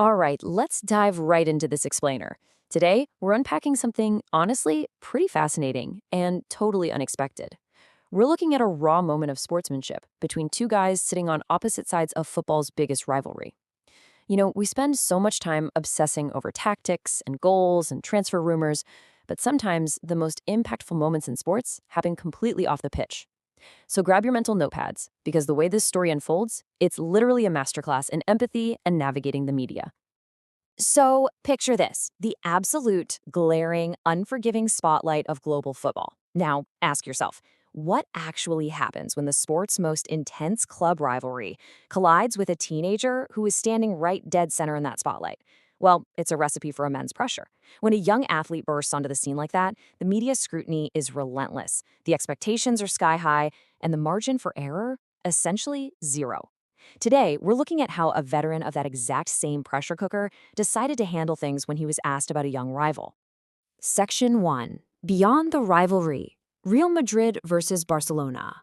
All right, let's dive right into this explainer. Today, we're unpacking something honestly pretty fascinating and totally unexpected. We're looking at a raw moment of sportsmanship between two guys sitting on opposite sides of football's biggest rivalry. We spend so much time obsessing over tactics and goals and transfer rumors, but sometimes the most impactful moments in sports happen completely off the pitch. So grab your mental notepads, because the way this story unfolds, it's literally a masterclass in empathy and navigating the media. So, picture this: the absolute, glaring, unforgiving spotlight of global football. Now, ask yourself, what actually happens when the sport's most intense club rivalry collides with a teenager who is standing right dead center in that spotlight? Well, it's a recipe for immense pressure. When a young athlete bursts onto the scene like that, the media scrutiny is relentless. The expectations are sky high, and the margin for error, essentially zero. Today, we're looking at how a veteran of that exact same pressure cooker decided to handle things when he was asked about a young rival. Section 1. Beyond the rivalry. Real Madrid versus Barcelona.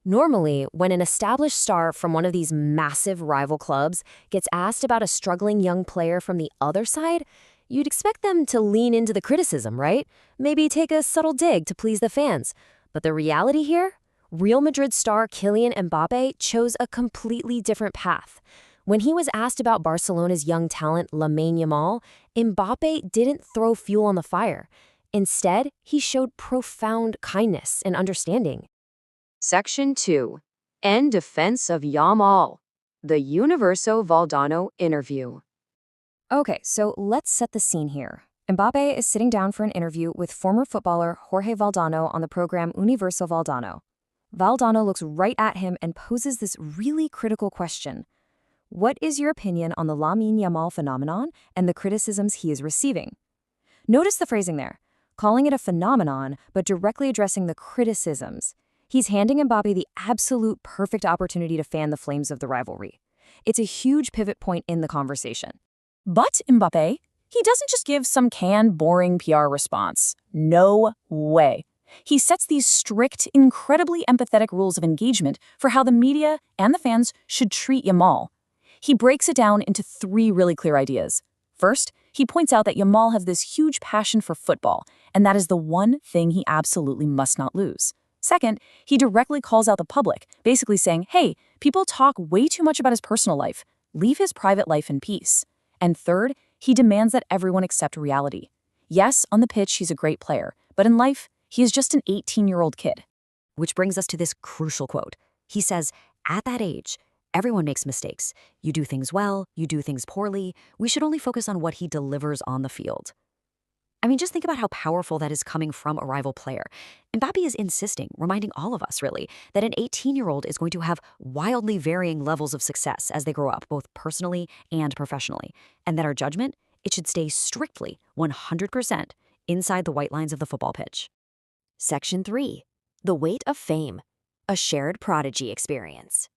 Normally, when an established star from one of these massive rival clubs gets asked about a struggling young player from the other side, you'd expect them to lean into the criticism, right? Maybe take a subtle dig to please the fans. But the reality here? Real Madrid star Kylian Mbappé chose a completely different path. When he was asked about Barcelona's young talent Lamine Yamal, Mbappé didn't throw fuel on the fire. Instead, he showed profound kindness and understanding. Section 2. In Defense of Yamal. The Universo Valdano Interview. Okay, so let's set the scene here. Mbappé is sitting down for an interview with former footballer Jorge Valdano on the program Universo Valdano. Valdano looks right at him and poses this really critical question. What is your opinion on the Lamine Yamal phenomenon and the criticisms he is receiving? Notice the phrasing there, calling it a phenomenon, but directly addressing the criticisms. He's handing Mbappe the absolute perfect opportunity to fan the flames of the rivalry. It's a huge pivot point in the conversation. But Mbappe, he doesn't just give some canned, boring PR response. No way. He sets these strict, incredibly empathetic rules of engagement for how the media and the fans should treat Yamal. He breaks it down into three really clear ideas. First, he points out that Yamal has this huge passion for football, and that is the one thing he absolutely must not lose. Second, he directly calls out the public, basically saying, hey, people talk way too much about his personal life. Leave his private life in peace. And third, he demands that everyone accept reality. Yes, on the pitch, he's a great player, but in life, he is just an 18-year-old kid. Which brings us to this crucial quote. He says, at that age, everyone makes mistakes. You do things well, you do things poorly. We should only focus on what he delivers on the field. I mean, just think about how powerful that is coming from a rival player. Mbappe is insisting, reminding all of us really, that an 18-year-old is going to have wildly varying levels of success as they grow up, both personally and professionally, and that our judgment, it should stay strictly 100% inside the white lines of the football pitch. Section 3. The Weight of Fame. A Shared Prodigy Experience.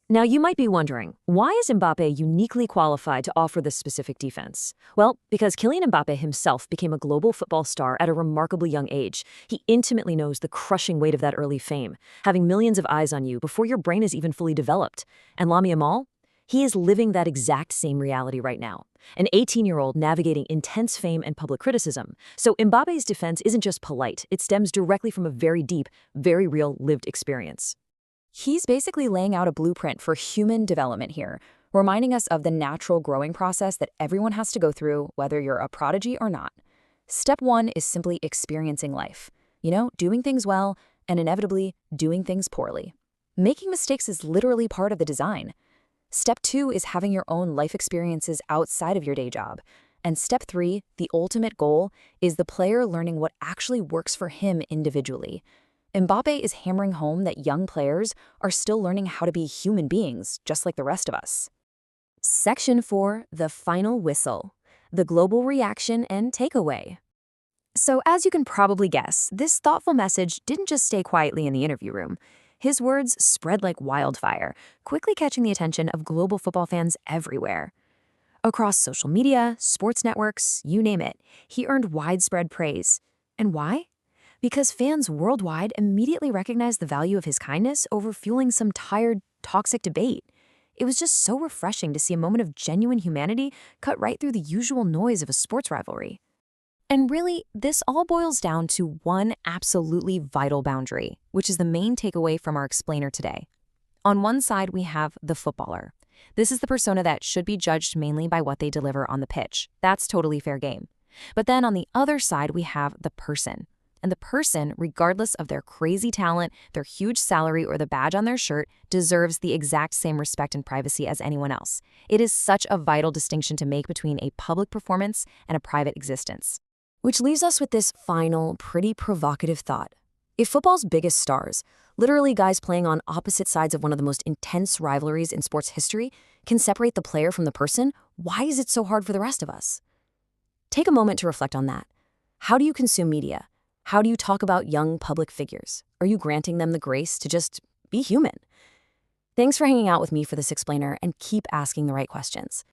Now, you might be wondering, why is Mbappe uniquely qualified to offer this specific defense? Well, because Kylian Mbappe himself became a global football star at a remarkably young age. He intimately knows the crushing weight of that early fame, having millions of eyes on you before your brain is even fully developed. And Lamine Yamal? He is living that exact same reality right now. An 18-year-old navigating intense fame and public criticism. So Mbappe's defense isn't just polite, it stems directly from a very deep, very real lived experience. He's basically laying out a blueprint for human development here, reminding us of the natural growing process that everyone has to go through, whether you're a prodigy or not. Step 1 is simply experiencing life. Doing things well and inevitably doing things poorly. Making mistakes is literally part of the design. Step 2 is having your own life experiences outside of your day job. And step 3, the ultimate goal, is the player learning what actually works for him individually. Mbappe is hammering home that young players are still learning how to be human beings, just like the rest of us. Section 4, the final whistle. The global reaction and takeaway. So as you can probably guess, this thoughtful message didn't just stay quietly in the interview room. His words spread like wildfire, quickly catching the attention of global football fans everywhere. Across social media, sports networks, you name it, he earned widespread praise. And why? Because fans worldwide immediately recognized the value of his kindness over fueling some tired, toxic debate. It was just so refreshing to see a moment of genuine humanity cut right through the usual noise of a sports rivalry. And really, this all boils down to one absolutely vital boundary, which is the main takeaway from our explainer today. On one side, we have the footballer. This is the persona that should be judged mainly by what they deliver on the pitch. That's totally fair game. But then on the other side, we have the person. And the person, regardless of their crazy talent, their huge salary, or the badge on their shirt, deserves the exact same respect and privacy as anyone else. It is such a vital distinction to make between a public performance and a private existence. Which leaves us with this final, pretty provocative thought. If football's biggest stars, literally guys playing on opposite sides of one of the most intense rivalries in sports history, can separate the player from the person, why is it so hard for the rest of us? Take a moment to reflect on that. How do you consume media? How do you talk about young public figures? Are you granting them the grace to just be human? Thanks for hanging out with me for this explainer, and keep asking the right questions.